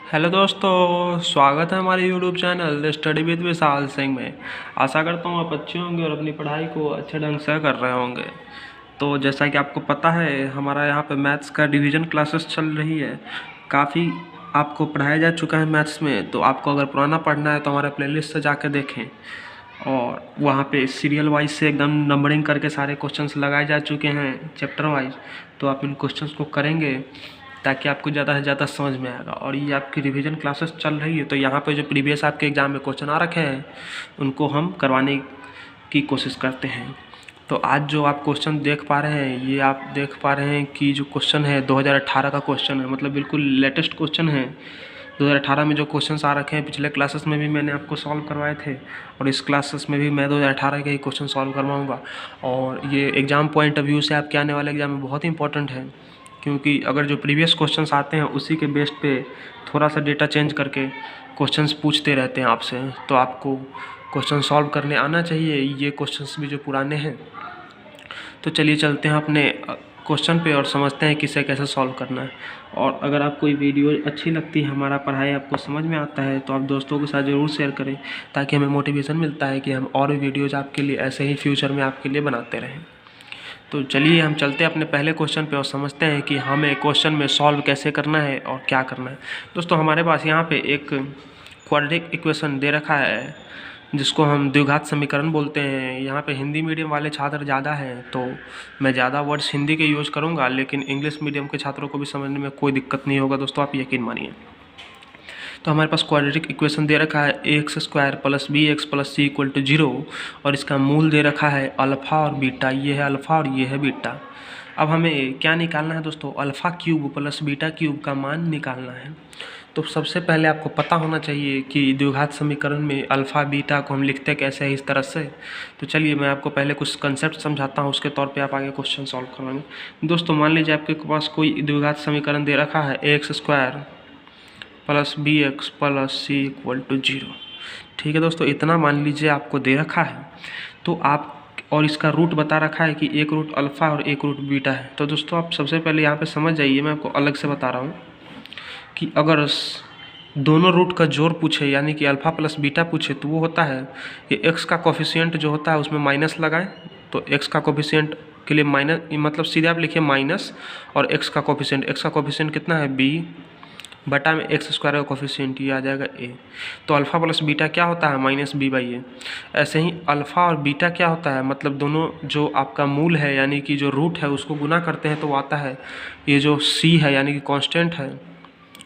Hello दोस्तों, स्वागत है हमारे YouTube channel study with Vishal Singh में। आशा करता हूँ आप अच्छे होंगे और अपनी पढ़ाई को अच्छे ढंग से कर रहे होंगे। तो जैसा कि आपको पता है, हमारा यहाँ पे मैथ्स का डिवीज़न क्लासेस चल रही है। काफ़ी आपको पढ़ाया जा चुका है मैथ्स में, तो आपको अगर पुराना पढ़ना है तो हमारे प्लेलिस्ट से जाकर देखें। और वहाँ पे सीरियल वाइज से एकदम नंबरिंग करके सारे क्वेश्चंस लगाए जा चुके हैं चैप्टर वाइज। तो आप इन क्वेश्चंस को करेंगे ताकि आपको ज़्यादा से ज़्यादा समझ में आएगा। और ये आपकी रिवीजन क्लासेस चल रही है, तो यहाँ पे जो प्रीवियस आपके एग्ज़ाम में क्वेश्चन आ रखे हैं उनको हम करवाने की कोशिश करते हैं। तो आज जो आप क्वेश्चन देख पा रहे हैं, ये आप देख पा रहे हैं कि जो क्वेश्चन है 2018 का क्वेश्चन है, मतलब बिल्कुल लेटेस्ट क्वेश्चन है। 2018 में जो क्वेश्चन्स आ रखे हैं, पिछले क्लासेस में भी मैंने आपको सॉल्व करवाए थे और इस क्लासेस में भी मैं 2018 के ही क्वेश्चन सॉल्व करवाऊँगा। और ये एग्ज़ाम पॉइंट ऑफ व्यू से आपके आने वाले एग्ज़ाम में बहुत ही इंपॉर्टेंट है, क्योंकि अगर जो प्रीवियस क्वेश्चंस आते हैं उसी के बेस पे थोड़ा सा डेटा चेंज करके क्वेश्चंस पूछते रहते हैं आपसे, तो आपको क्वेश्चन सॉल्व करने आना चाहिए। ये क्वेश्चंस भी जो पुराने हैं, तो चलिए चलते हैं अपने क्वेश्चन पे और समझते हैं कि इसे कैसे सॉल्व करना है। और अगर आपको ये वीडियो अच्छी लगती है, हमारा पढ़ाई आपको समझ में आता है, तो आप दोस्तों के साथ ज़रूर शेयर करें, ताकि हमें मोटिवेशन मिलता है कि हम और भी वीडियोज़ आपके लिए ऐसे ही फ्यूचर में आपके लिए बनाते रहें। तो चलिए हम चलते हैं अपने पहले क्वेश्चन पे और समझते हैं कि हमें क्वेश्चन में सॉल्व कैसे करना है और क्या करना है। दोस्तों, हमारे पास यहाँ पे एक क्वाड्रेटिक इक्वेशन दे रखा है, जिसको हम द्विघात समीकरण बोलते हैं। यहाँ पे हिंदी मीडियम वाले छात्र ज़्यादा हैं, तो मैं ज़्यादा वर्ड्स हिंदी के यूज़ करूँगा, लेकिन इंग्लिश मीडियम के छात्रों को भी समझने में कोई दिक्कत नहीं होगा दोस्तों, आप यकीन मानिए। तो हमारे पास क्वाड्रेटिक इक्वेशन दे रखा है ax² + bx + c = 0, और इसका मूल दे रखा है अल्फ़ा और बीटा। ये है अल्फ़ा और ये है बीटा। अब हमें क्या निकालना है दोस्तों? Alpha cube plus beta cube का मान निकालना है। तो सबसे पहले आपको पता होना चाहिए कि द्विघात समीकरण में अल्फ़ा बीटा को हम लिखते कैसे हैं, इस तरह से। तो चलिए मैं आपको पहले कुछ कंसेप्ट समझाता हूँ, उसके तौर पे आप आगे क्वेश्चन सॉल्व करवाएंगे। दोस्तों, मान लीजिए आपके पास कोई द्विघात समीकरण दे रखा है ax² + bx + c = 0। ठीक है दोस्तों, इतना मान लीजिए आपको दे रखा है। तो आप और इसका रूट बता रखा है कि एक रूट अल्फ़ा और एक रूट बीटा है। तो दोस्तों, आप सबसे पहले यहाँ पे समझ जाइए, मैं आपको अलग से बता रहा हूँ कि अगर दोनों रूट का जोड़ पूछे, यानी कि अल्फ़ा प्लस बीटा पूछे, तो वो होता है ये एक्स का कोफिशिएंट जो होता है उसमें माइनस लगाएं। तो एक्स का कोफिशिएंट के लिए माइनस, मतलब सीधे आप लिखिए माइनस, और एक्स का कोफिशिएंट कितना है b बटा में x² का कोफिशिएंट, ये आ जाएगा a। तो अल्फ़ा प्लस बीटा क्या होता है? -b/a। ऐसे ही अल्फ़ा और बीटा क्या होता है? मतलब दोनों जो आपका मूल है, यानी कि जो रूट है, उसको गुना करते हैं तो आता है ये जो c है, यानी कि कांस्टेंट है,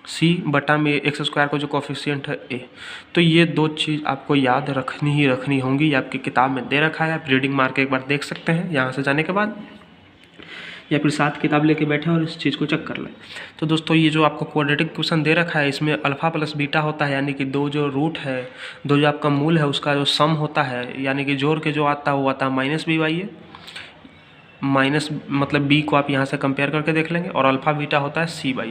c बटा में x² का जो कोफिशिएंट है a। तो ये दो चीज़ आपको याद रखनी होंगी। आपकी किताब में दे रखा है, आप रीडिंग मार के एक बार देख सकते हैं यहाँ से जाने के बाद, या फिर साथ किताब लेके बैठे और इस चीज़ को चेक कर लें। तो दोस्तों, ये जो आपको क्वाड्रेटिक इक्वेशन दे रखा है, इसमें अल्फ़ा प्लस बीटा होता है, यानी कि दो जो रूट है, दो जो आपका मूल है, उसका जो सम होता है, यानी कि जोड़ के जो आता है वो आता है -b/a। माइनस मतलब b को आप यहाँ से कंपेयर करके देख लेंगे, और अल्फ़ा बीटा होता है c/a।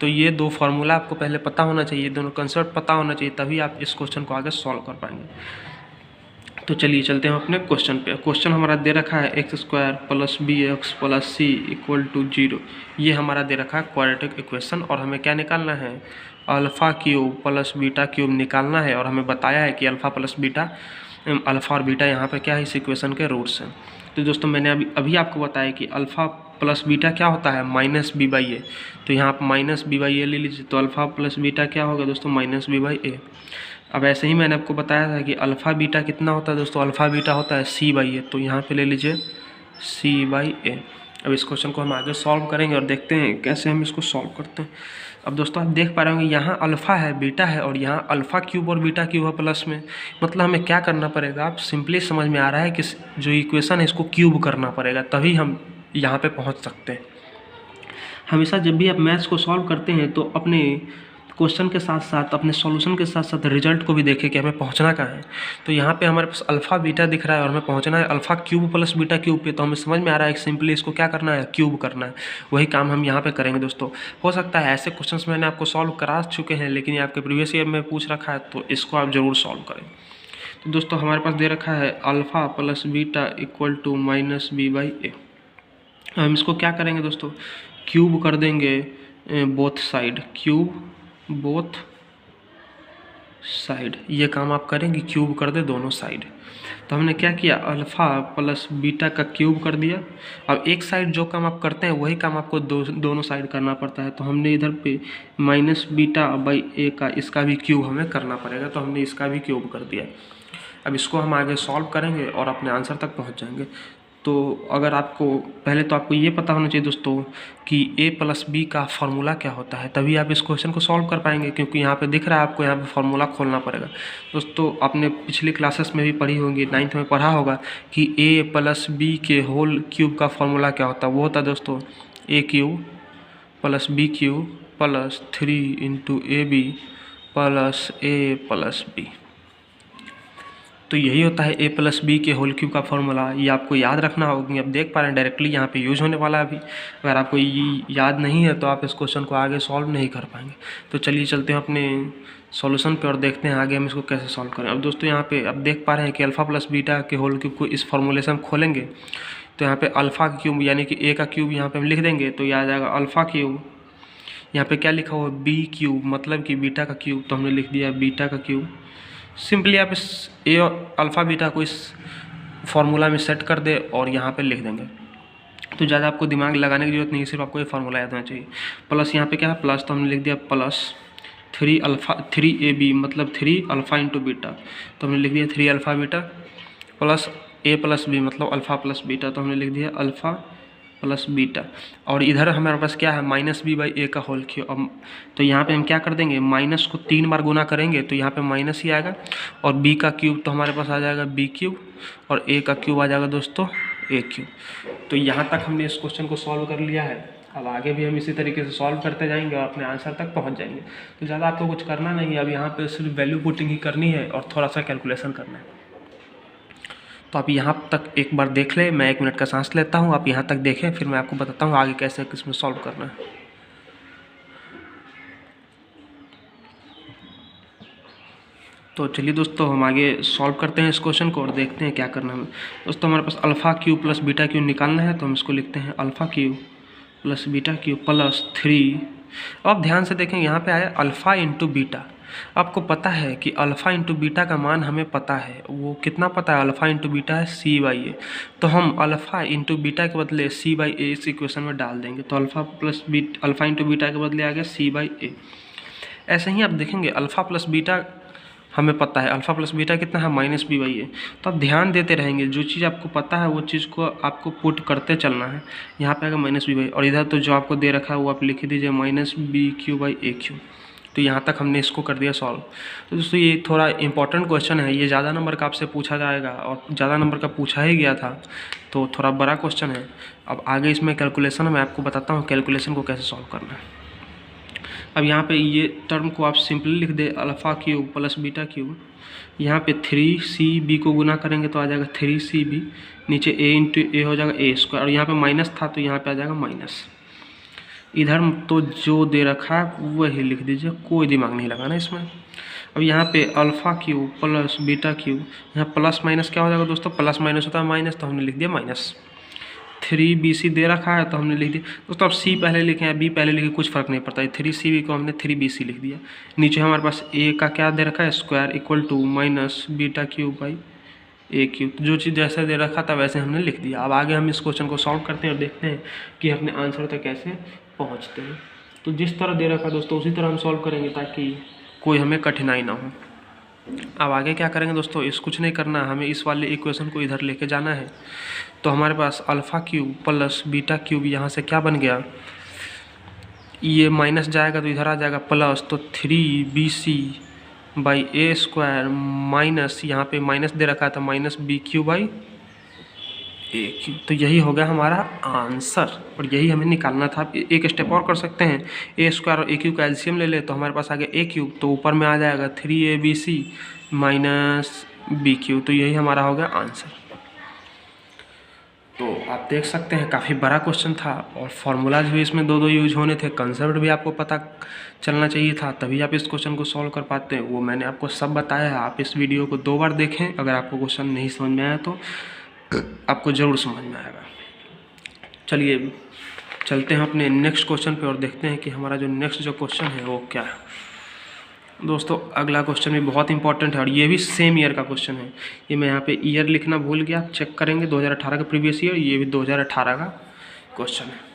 तो ये दो फार्मूला आपको पहले पता होना चाहिए, दोनों कंसेप्ट पता होना चाहिए, तभी आप इस क्वेश्चन को आगे सॉल्व कर पाएंगे। तो चलिए चलते हैं अपने क्वेश्चन पे। क्वेश्चन हमारा दे रखा है x² + bx + c = 0। ये हमारा दे रखा है क्वाड्रेटिक इक्वेशन, और हमें क्या निकालना है? Alpha cube plus beta cube निकालना है। और हमें बताया है कि अल्फ़ा और बीटा यहाँ पे क्या है, इस इक्वेशन के रूट्स हैं। तो दोस्तों, मैंने अभी आपको बताया कि अल्फ़ा प्लस बीटा क्या होता है? -b/a। तो यहाँ आप -b/a ले लीजिए, तो अल्फ़ा प्लस बीटा क्या होगा दोस्तों? -b/a। अब ऐसे ही मैंने आपको बताया था कि अल्फ़ा बीटा कितना होता है दोस्तों? अल्फ़ा बीटा होता है c/a। तो यहाँ पे ले लीजिए c/a। अब इस क्वेश्चन को हम आगे सॉल्व करेंगे और देखते हैं कैसे हम इसको सॉल्व करते हैं। अब दोस्तों, आप देख पा रहे होंगे यहाँ अल्फ़ा है, बीटा है, और यहाँ अल्फ़ा क्यूब और बीटा क्यूब है प्लस में। मतलब हमें क्या करना पड़ेगा? आप सिंपली समझ में आ रहा है कि जो इक्वेशन है इसको क्यूब करना पड़ेगा, तभी हम यहाँ पे पहुँच सकते हैं। हमेशा जब भी आप मैथ्स को सॉल्व करते हैं तो अपने क्वेश्चन के साथ साथ, अपने सॉल्यूशन के साथ साथ रिजल्ट को भी देखें कि हमें पहुंचना कहाँ है। तो यहाँ पे हमारे पास अल्फ़ा बीटा दिख रहा है और हमें पहुंचना है alpha cube plus beta cube पे। तो हमें समझ में आ रहा है कि सिंपली इसको क्या करना है? क्यूब करना है। वही काम हम यहाँ पे करेंगे दोस्तों। हो सकता है ऐसे क्वेश्चंस मैंने आपको सॉल्व करा चुके हैं, लेकिन ये आपके प्रीवियस ईयर में पूछ रखा है, तो इसको आप ज़रूर सॉल्व करें। तो दोस्तों, हमारे पास दे रखा है अल्फ़ा प्लस बीटा = -b/a। हम इसको क्या करेंगे दोस्तों? क्यूब कर देंगे both side, cube both side, ये काम आप करेंगे, क्यूब कर दे दोनों साइड। तो हमने क्या किया, अल्फ़ा प्लस बीटा का क्यूब कर दिया। अब एक साइड जो काम आप करते हैं वही काम आपको दोनों साइड करना पड़ता है। तो हमने इधर पे माइनस बीटा बाई ए का इसका भी क्यूब हमें करना पड़ेगा, तो हमने इसका भी क्यूब कर दिया। अब इसको हम आगे सॉल्व करेंगे और अपने आंसर तक पहुंच जाएंगे। तो अगर आपको पहले तो आपको ये पता होना चाहिए दोस्तों कि a प्लस बी का फार्मूला क्या होता है, तभी आप इस क्वेश्चन को सॉल्व कर पाएंगे, क्योंकि यहाँ पे दिख रहा है आपको, यहाँ पे फार्मूला खोलना पड़ेगा। दोस्तों आपने पिछली क्लासेस में भी पढ़ी होंगी, 9th में पढ़ा होगा कि a प्लस बी के होल क्यूब का फार्मूला क्या होता है। वो होता है दोस्तों a cube plus b cube plus 3 into a b plus a plus b. तो यही होता है a प्लस बी के होल क्यूब का फॉर्मूला। ये आपको याद रखना होगा। आप देख पा रहे हैं डायरेक्टली यहाँ पे यूज होने वाला है अभी। अगर आपको ये याद नहीं है तो आप इस क्वेश्चन को आगे सॉल्व नहीं कर पाएंगे। तो चलिए चलते हैं अपने सॉल्यूशन पे और देखते हैं आगे हम इसको कैसे सॉल्व करें। अब दोस्तों यहाँ पे आप देख पा रहे हैं कि अल्फ़ा प्लस बीटा के होल क्यूब को इस फॉर्मूले से हम खोलेंगे तो यहाँ पे अल्फ़ा क्यूब यानी कि a का क्यूब यहाँ पे हम लिख देंगे तो ये आ जाएगा अल्फ़ा क्यूब। यहाँ पे क्या लिखा हुआ है b क्यूब, मतलब कि बीटा का क्यूब, तो हमने लिख दिया बीटा का क्यूब। सिंपली आप इस ए और अल्फ़ा बीटा को इस फार्मूला में सेट कर दे और यहाँ पे लिख देंगे। तो ज़्यादा आपको दिमाग लगाने की जरूरत नहीं है, सिर्फ आपको ये फार्मूला याद होना चाहिए। प्लस यहाँ पे क्या है प्लस, तो हमने लिख दिया प्लस 3ab मतलब 3 अल्फ़ा इंटू बीटा, तो हमने लिख दिया 3 alpha beta plus a plus b मतलब अल्फ़ा प्लस बीटा, तो हमने लिख दिया अल्फ़ा प्लस बीटा। और इधर हमारे पास क्या है माइनस बी बाई ए का होल क्यूब। अब तो यहाँ पे हम क्या कर देंगे, माइनस को 3 बार गुना करेंगे तो यहाँ पे माइनस ही आएगा, और बी का क्यूब तो हमारे पास आ जाएगा बी क्यूब, और ए का क्यूब आ जाएगा दोस्तों ए क्यूब। तो यहाँ तक हमने इस क्वेश्चन को सॉल्व कर लिया है। अब आगे भी हम इसी तरीके से सॉल्व करते जाएंगे और अपने आंसर तक पहुँच जाएंगे। तो ज़्यादा आपको कुछ करना नहीं है, अब यहाँ पर सिर्फ वैल्यू पुटिंग ही करनी है और थोड़ा सा कैलकुलेशन करना है। तो आप यहाँ तक एक बार देख लें, मैं 1 मिनट का सांस लेता हूँ, आप यहाँ तक देखें, फिर मैं आपको बताता हूँ आगे कैसे किसमें सॉल्व करना है। तो चलिए दोस्तों हम आगे सॉल्व करते हैं इस क्वेश्चन को और देखते हैं क्या करना है। दोस्तों हमारे पास alpha cube plus beta cube निकालना है, तो हम इसको लिखते हैं alpha cube plus beta cube plus 3। अब ध्यान से देखें यहाँ पे आया अल्फ़ा इंटू बीटा। आपको पता है कि अल्फ़ा इंटू बीटा का मान हमें पता है, वो कितना पता है, अल्फ़ा इंटू बीटा है c बाई ए। तो हम अल्फ़ा इंटू बीटा के बदले c बाई ए इस इक्वेशन में डाल देंगे, तो अल्फ़ा इंटू बीटा के बदले आ गया c बाई ए। ऐसे ही आप देखेंगे अल्फ़ा प्लस बीटा हमें पता है, अल्फ़ा प्लस बीटा कितना है माइनस बी बाई ए। तो आप ध्यान देते रहेंगे, जो चीज़ आपको पता है वो चीज़ को आपको पुट करते चलना है। यहाँ पे आएगा माइनस बी बाई, और इधर तो जो आपको दे रखा है वो आप लिख दीजिए minus b cube by a cube. तो यहाँ तक हमने इसको कर दिया सॉल्व। तो दोस्तों ये थोड़ा इंपॉर्टेंट क्वेश्चन है, ये ज़्यादा नंबर का आपसे पूछा जाएगा और ज़्यादा नंबर का पूछा ही गया था, तो थोड़ा बड़ा क्वेश्चन है। अब आगे इसमें कैलकुलेशन मैं आपको बताता हूँ कैलकुलेशन को कैसे सॉल्व करना है। अब यहाँ पे ये टर्म को आप सिंपली लिख दे alpha cube plus beta cube, यहाँ पे 3cb को गुना करेंगे तो आ जाएगा 3cb, नीचे a इंटू ए हो जाएगा a स्क्वायर, और यहाँ पे माइनस था तो यहाँ पे आ जाएगा माइनस। इधर तो जो दे रखा है वही लिख दीजिए, कोई दिमाग नहीं लगाना इसमें। अब यहाँ पे alpha cube plus beta cube, यहाँ प्लस माइनस क्या हो जाएगा दोस्तों, प्लस माइनस होता है माइनस, तो हमने लिख दिया माइनस। 3bc दे रखा है तो हमने लिख दिया दोस्तों। अब c पहले लिखे या b पहले लिखे कुछ फ़र्क नहीं पड़ता है, 3cb को हमने 3bc लिख दिया। नीचे हमारे पास a का क्या दे रखा है square equal to minus beta cube by a cube. जो चीज़ जैसे दे रखा था वैसे हमने लिख दिया। अब आगे हम इस क्वेश्चन को सॉल्व करते हैं और देखते हैं कि अपने आंसर तक कैसे पहुँचते हैं। तो जिस तरह दे रखा दोस्तों उसी तरह हम सॉल्व करेंगे ताकि कोई हमें कठिनाई ना हो। अब आगे क्या करेंगे दोस्तों, इस कुछ नहीं करना, हमें इस वाले इक्वेशन को इधर लेके जाना है। तो हमारे पास alpha cube plus beta cube यहाँ से क्या बन गया, ये माइनस जाएगा तो इधर आ जाएगा प्लस, तो 3bc by A square minus, यहाँ पे माइनस दे रखा था minus b cube by a cube. तो यही हो गया हमारा आंसर और यही हमें निकालना था। एक स्टेप और कर सकते हैं, ए स्क्वायर और ए क्यूब का एलसीएम ले ले तो हमारे पास आ गया ए क्यूब, तो ऊपर में आ जाएगा 3abc माइनस बी क्यूब। तो यही हमारा हो गया आंसर। तो आप देख सकते हैं काफ़ी बड़ा क्वेश्चन था और फार्मूलाज भी इसमें दो यूज होने थे, कंसेप्ट भी आपको पता चलना चाहिए था, तभी आप इस क्वेश्चन को सॉल्व कर पाते हैं। वो मैंने आपको सब बताया है। आप इस वीडियो को 2 बार देखें, अगर आपको क्वेश्चन नहीं समझ में आया तो आपको ज़रूर समझ में आएगा। चलिए चलते हैं अपने नेक्स्ट क्वेश्चन पे और देखते हैं कि हमारा जो नेक्स्ट जो क्वेश्चन है वो क्या है। दोस्तों अगला क्वेश्चन भी बहुत इंपॉर्टेंट है और ये भी सेम ईयर का क्वेश्चन है। ये मैं यहाँ पे ईयर लिखना भूल गया, आप चेक करेंगे 2018 का प्रीवियस ईयर, ये भी 2018 का क्वेश्चन है।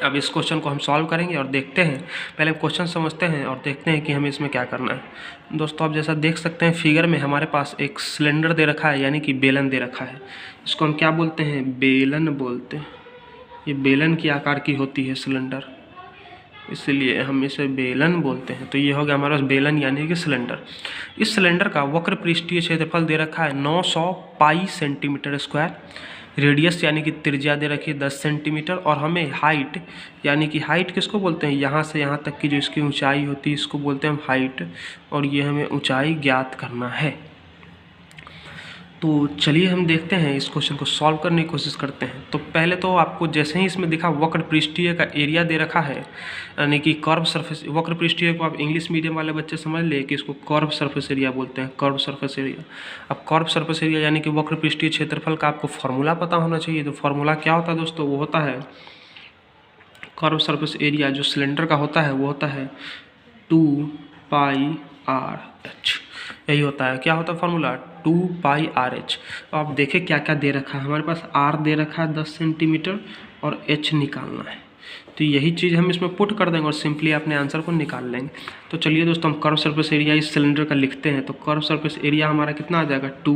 अब इस क्वेश्चन को हम सॉल्व करेंगे और देखते हैं, पहले क्वेश्चन समझते हैं और देखते हैं कि हमें इसमें क्या करना है। दोस्तों आप जैसा देख सकते हैं फिगर में हमारे पास एक सिलेंडर दे रखा है, यानी कि बेलन दे रखा है। इसको हम क्या बोलते हैं? बेलन बोलते हैं। ये बेलन की आकार की होती है सिलेंडर, इसलिए हम इसे बेलन बोलते हैं। तो ये हो गया हमारे पास बेलन यानी कि सिलेंडर। इस सिलेंडर का वक्र पृष्ठीय क्षेत्रफल दे रखा है 900 पाई सेंटीमीटर स्क्वायर। रेडियस यानी कि त्रिज्या दे रखी है 10 सेंटीमीटर। और हमें हाइट यानी कि हाइट किसको बोलते हैं? यहाँ से यहाँ तक की जो इसकी ऊंचाई होती है इसको बोलते हैं हम हाइट, और ये हमें ऊंचाई ज्ञात करना है। तो चलिए हम देखते हैं, इस क्वेश्चन को सॉल्व करने की कोशिश करते हैं। तो पहले तो आपको जैसे ही इसमें दिखा वक्र पृष्ठीय का एरिया दे रखा है, यानी कि कर्व सरफेस। वक्र पृष्ठीय को आप इंग्लिश मीडियम वाले बच्चे समझ ले कि इसको कर्व सरफेस एरिया बोलते हैं, कर्व सरफेस एरिया। अब कर्व सरफेस एरिया यानी कि वक्र पृष्ठीय क्षेत्रफल का आपको फॉर्मूला पता होना चाहिए। तो फॉर्मूला क्या होता है दोस्तों? वो होता है कर्व सरफेस एरिया जो सिलेंडर का होता है वो होता है 2πr/h। यही होता है, क्या होता है फॉर्मूला? 2πr/h। तो आप देखें क्या क्या दे रखा है हमारे पास। r दे रखा है 10 सेंटीमीटर और h निकालना है। तो यही चीज़ हम इसमें पुट कर देंगे और सिंपली अपने आंसर को निकाल लेंगे। तो चलिए दोस्तों हम कर्व सरफेस एरिया इस सिलेंडर का लिखते हैं। तो कर्व सरफेस एरिया हमारा कितना आ जाएगा? 2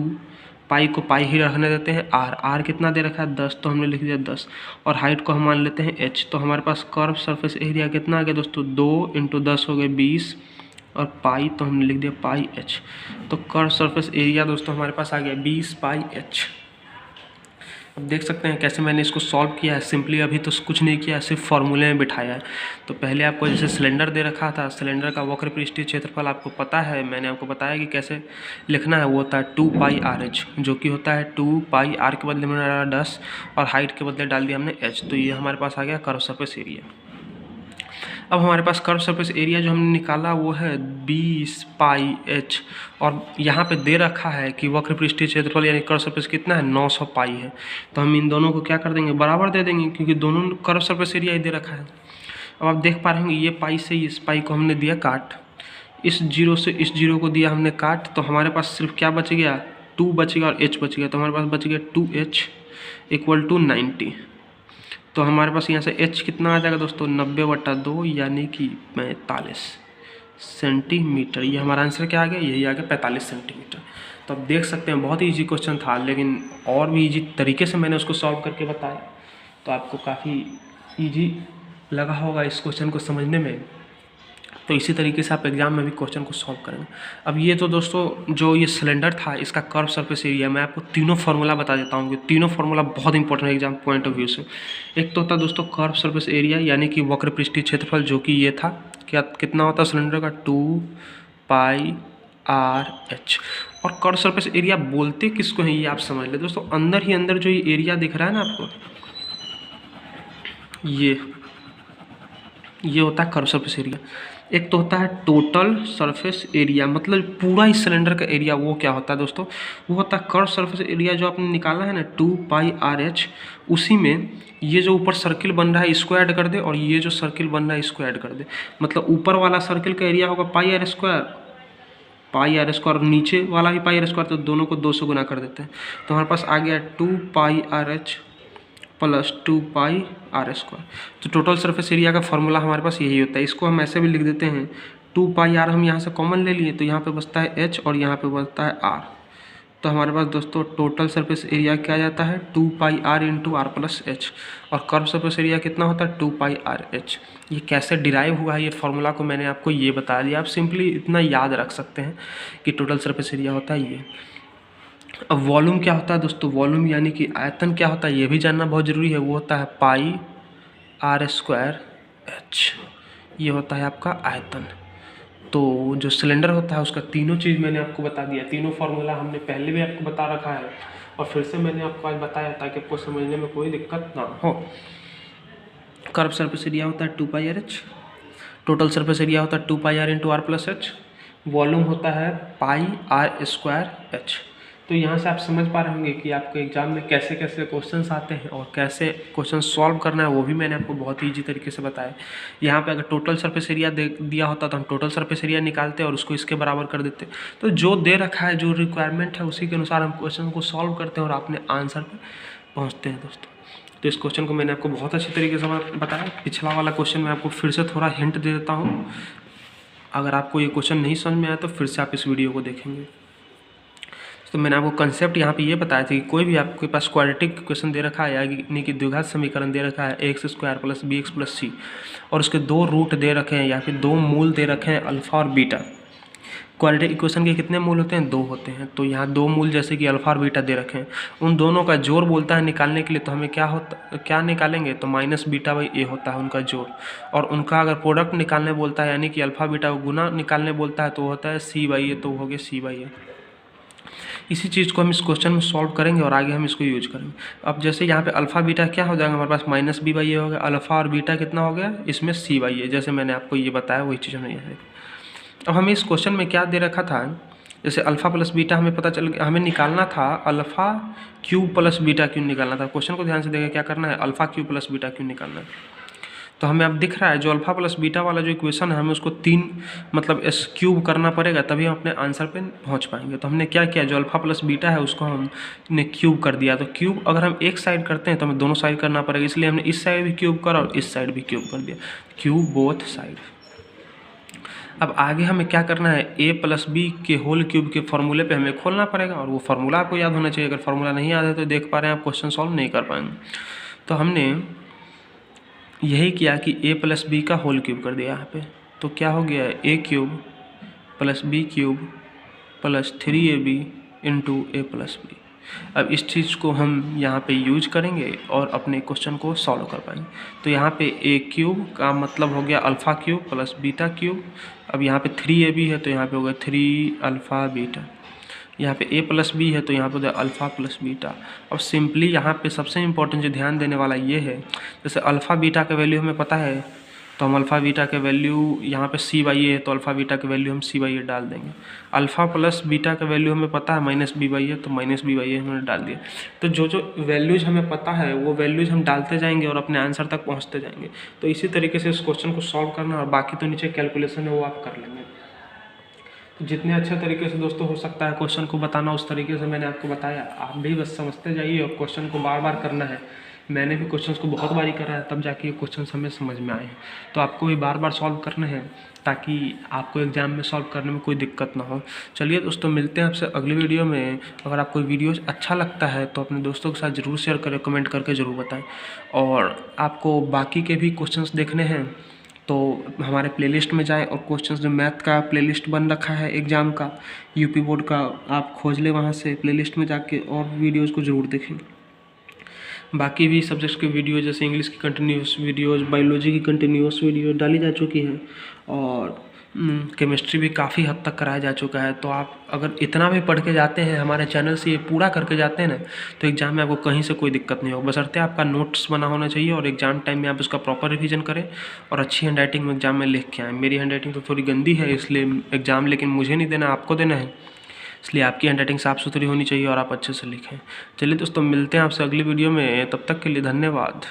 पाई को पाई ही रखने देते हैं। r कितना दे रखा है? 10, तो हमने लिख दिया 10। और हाइट को हम मान लेते हैं h। तो हमारे पास कर्व सरफेस एरिया कितना आ गया दोस्तों? 2 × 10 हो गए 20, और पाई तो हमने लिख दिया πh। तो कर्व सरफेस एरिया दोस्तों हमारे पास आ गया 20πh। अब देख सकते हैं कैसे मैंने इसको सॉल्व किया है। सिंपली अभी तो कुछ नहीं किया है, सिर्फ फॉर्मूले में बिठाया है। तो पहले आपको जैसे सिलेंडर दे रखा था, सिलेंडर का वक्र पृष्ठीय क्षेत्रफल आपको पता है, मैंने आपको बताया कि कैसे लिखना है। वो होता है 2πr/h, जो कि होता है 2πr के बदले में डाला 10 और हाइट के बदले डाल दिया हमने h। तो ये हमारे पास आ गया कर्व सरफेस एरिया। अब हमारे पास कर्व सरफेस एरिया जो हमने निकाला वो है 20πh, और यहाँ पे दे रखा है कि वक्र पृष्ठीय क्षेत्रफल यानी कर्व सरफेस कितना है? 900 पाई है। तो हम इन दोनों को क्या कर देंगे? बराबर दे देंगे, क्योंकि दोनों कर्व सरफेस एरिया ही दे रखा है। अब आप देख पा रहे होंगे ये पाई से इस पाई को हमने दिया काट, इस जीरो से इस जीरो को दिया हमने काट। तो हमारे पास सिर्फ क्या बच गया? 2 बच गया और h बच गया। तो हमारे पास बच गया 2h = 90। तो हमारे पास यहाँ से h कितना आ जाएगा दोस्तों? 90/2 यानी कि 45 सेंटीमीटर। ये हमारा आंसर क्या आ गया? यही आ गया 45 सेंटीमीटर। तो आप देख सकते हैं बहुत ही ईजी क्वेश्चन था, लेकिन और भी ईजी तरीके से मैंने उसको सॉल्व करके बताया, तो आपको काफ़ी ईजी लगा होगा इस क्वेश्चन को समझने में। तो इसी तरीके से आप एग्जाम में भी क्वेश्चन को सॉल्व करेंगे। अब ये तो दोस्तों जो ये सिलेंडर था इसका कर्व सरफेस एरिया, मैं आपको तीनों फार्मूला बता देता हूँ कि तीनों फार्मूला बहुत इंपॉर्टेंट है एग्जाम पॉइंट ऑफ व्यू से। एक तो होता है दोस्तों कर्व सरफेस एरिया यानी कि वक्र पृष्ठीय क्षेत्रफल, जो कि ये था क्या कितना होता है सिलेंडर का? 2πr/h। और कर्व सरफेस एरिया बोलते किसको हैं ये आप समझ ले दोस्तों। अंदर ही अंदर जो ये एरिया दिख रहा है ना आपको, ये होता है कर्व सरफेस एरिया। एक तो होता है टोटल सरफेस एरिया, मतलब पूरा इस सिलेंडर का एरिया। वो क्या होता है दोस्तों? वो होता है कर्व सरफेस एरिया जो आपने निकाला है ना 2πr/h, उसी में ये जो ऊपर सर्किल बन रहा है इसको ऐड कर दे, और ये जो सर्किल बन रहा है इसको ऐड कर दे। मतलब ऊपर वाला सर्किल का एरिया होगा πr², और नीचे वाला भी πr²। तो दोनों को 2 से गुना कर देते हैं। तो हमारे पास आ गया 2πr/h + 2πr²। तो टोटल सरफेस एरिया का फॉर्मूला हमारे पास यही होता है। इसको हम ऐसे भी लिख देते हैं 2πr हम यहाँ से कॉमन ले लिए, तो यहाँ पे बचता है h और यहाँ पे बचता है r। तो हमारे पास दोस्तों टोटल सरफेस एरिया क्या जाता है? 2πr × r + h। और कर्व सरफेस एरिया कितना होता है? 2πr/h। ये कैसे डिराइव हुआ है ये फार्मूला को मैंने आपको ये बता दिया। आप सिंपली इतना याद रख सकते हैं कि टोटल सरफेस एरिया होता है ये। अब वॉल्यूम क्या होता है दोस्तों? वॉल्यूम यानी कि आयतन क्या होता है ये भी जानना बहुत ज़रूरी है। वो होता है πr²h। ये होता है आपका आयतन। तो जो सिलेंडर होता है उसका तीनों चीज़ मैंने आपको बता दिया, तीनों फार्मूला हमने पहले भी आपको बता रखा है और फिर से मैंने आपको आज बताया ताकि आपको समझने में कोई दिक्कत ना हो। कर्व सरफेस एरिया होता है 2πr/h, टोटल सरफेस एरिया होता है 2πr × r + h, वॉल्यूम होता है πr²h। तो यहाँ से आप समझ पा रहे होंगे कि आपको एग्जाम में कैसे कैसे क्वेश्चंस आते हैं और कैसे क्वेश्चन सॉल्व करना है, वो भी मैंने आपको बहुत ईजी तरीके से बताया। यहाँ पे अगर टोटल सरफेस एरिया दिया होता तो हम टोटल सरफेस एरिया निकालते और उसको इसके बराबर कर देते। तो जो दे रखा है, जो रिक्वायरमेंट है, उसी के अनुसार हम क्वेश्चन को सॉल्व करते हैं और अपने आंसर पर पहुँचते हैं दोस्तों। तो इस क्वेश्चन को मैंने आपको बहुत अच्छी तरीके से बताया। पिछला वाला क्वेश्चन मैं आपको फिर से थोड़ा हिंट दे देता हूँ। अगर आपको ये क्वेश्चन नहीं समझ में आया तो फिर से आप इस वीडियो को देखेंगे। तो मैंने आपको कंसेप्ट यहाँ पे ये बताया था कि कोई भी आपके पास क्वाड्रेटिक क्वेश्चन दे रखा है, यानी कि द्विघात समीकरण दे रखा है x² + bx + c, और उसके 2 रूट दे रखे हैं या फिर 2 मूल दे रखे हैं अल्फ़ा और बीटा। क्वाड्रेटिक इक्वेशन के कितने मूल होते हैं? 2 होते हैं। तो यहाँ 2 मूल जैसे कि अल्फ़ा और बीटा दे रखे हैं, उन दोनों का जोड़ बोलता है निकालने के लिए। तो हमें क्या निकालेंगे? तो -β/a होता है उनका जोड़। और उनका अगर प्रोडक्ट निकालने बोलता है, यानी कि अल्फ़ा बीटा को गुना निकालने बोलता है, तो होता है c/a। तो हो गया c/a। इसी चीज़ को हम इस क्वेश्चन में सॉल्व करेंगे और आगे हम इसको यूज करेंगे। अब जैसे यहाँ पे अल्फ़ा बीटा क्या हो जाएगा हमारे पास? -b/a हो गया। अल्फ़ा और बीटा कितना हो गया? इसमें c/a। जैसे मैंने आपको ये बताया वही चीज़ हमें यहाँ। अब हमें इस क्वेश्चन में क्या दे रखा था? जैसे अल्फ़ा + बीटा हमें पता चल गया, हमें निकालना था अल्फ़ा क्यूब + बीटा क्यूब निकालना था। क्वेश्चन को ध्यान से देखिए, क्या करना है? अल्फ़ा क्यूब + बीटा क्यूब निकालना है। तो हमें अब दिख रहा है जो अल्फ़ा + बीटा वाला जो इक्वेशन है, हमें उसको 3 मतलब s क्यूब करना पड़ेगा, तभी हम अपने आंसर पे पहुंच पाएंगे। तो हमने क्या किया? जो अल्फ़ा + बीटा है उसको हमने क्यूब कर दिया। तो क्यूब अगर हम एक साइड करते हैं तो हमें दोनों साइड करना पड़ेगा, इसलिए हमने इस साइड भी क्यूब करा और इस साइड भी क्यूब कर दिया। Cube both side. अब आगे हमें क्या करना है? a + b के होल क्यूब के फॉर्मूले पे हमें खोलना पड़ेगा, और वो फार्मूला आपको याद होना चाहिए। अगर फार्मूला नहीं याद है तो देख पा रहे हैं आप, क्वेश्चन सॉल्व नहीं कर पाएंगे। तो हमने यही किया कि a + b का होल क्यूब कर दिया यहाँ पे। तो क्या हो गया? a³ + b³ + 3ab × a + b। अब इस चीज़ को हम यहाँ पे यूज करेंगे और अपने क्वेश्चन को सॉल्व कर पाएंगे। तो यहाँ पे a³ का मतलब हो गया अल्फ़ा क्यूब + बीटा क्यूब। अब यहाँ पे 3ab है तो यहाँ पे होगा 3α बीटा। यहाँ पे a + b है तो यहाँ पे होगा अल्फ़ा + बीटा। अब सिंपली यहाँ पे सबसे इम्पोर्टेंट जो ध्यान देने वाला ये है, जैसे अल्फ़ा बीटा का वैल्यू हमें पता है, तो हम अल्फ़ा बीटा के वैल्यू यहाँ पे c/a है तो अल्फ़ा बीटा के वैल्यू हम c/a डाल देंगे। अल्फ़ा + बीटा का वैल्यू हमें पता है -b/a, तो -b/a हमने डाल दिया। तो जो वैल्यूज़ हमें पता है वो वैल्यूज़ हम डालते जाएंगे और अपने आंसर तक पहुँचते जाएंगे। तो इसी तरीके से इस क्वेश्चन को सॉल्व करना, और बाकी तो नीचे कैलकुलेशन है वो आप कर लेंगे। तो जितने अच्छे तरीके से दोस्तों हो सकता है क्वेश्चन को बताना, उस तरीके से मैंने आपको बताया। आप भी बस समझते जाइए और क्वेश्चन को बार बार करना है। मैंने भी क्वेश्चंस को बहुत बारी करा है, तब जाके ये क्वेश्चंस हमें समझ में आए हैं। तो आपको भी बार बार सॉल्व करने हैं ताकि आपको एग्जाम में सॉल्व करने में कोई दिक्कत ना हो। चलिए दोस्तों, मिलते हैं आपसे अगली वीडियो में। अगर आपको वीडियो अच्छा लगता है तो अपने दोस्तों के साथ ज़रूर शेयर करें, कमेंट करके ज़रूर बताएं। और आपको बाकी के भी क्वेश्चंस देखने हैं तो हमारे प्लेलिस्ट में जाएं और क्वेश्चंस जो मैथ का प्लेलिस्ट बन रखा है एग्ज़ाम का, यूपी बोर्ड का, आप खोज लें वहाँ से प्लेलिस्ट में जाके और वीडियोज़ को ज़रूर देखें। बाकी भी सब्जेक्ट्स के वीडियो जैसे इंग्लिश की कंटिन्यूस वीडियोज़, बायोलॉजी की कंटिन्यूस वीडियो डाली जा चुकी है, और केमिस्ट्री भी काफ़ी हद तक कराया जा चुका है। तो आप अगर इतना भी पढ़ के जाते हैं हमारे चैनल से, ये पूरा करके जाते हैं ना, तो एग्ज़ाम में आपको कहीं से कोई दिक्कत नहीं होगा। बशर्ते आपका नोट्स बना होना चाहिए और एग्ज़ाम टाइम में आप उसका प्रॉपर रिवीजन करें और अच्छी हैंड राइटिंग में एग्ज़ाम में लिख के आएँ। मेरी हैंड राइटिंग तो थोड़ी गंदी है, इसलिए एग्ज़ाम लेकिन मुझे नहीं देना, आपको देना है, इसलिए आपकी हैंड राइटिंग साफ़ सुथरी होनी चाहिए और आप अच्छे से लिखें। चलिए दोस्तों, मिलते हैं आपसे अगली वीडियो में, तब तक के लिए धन्यवाद।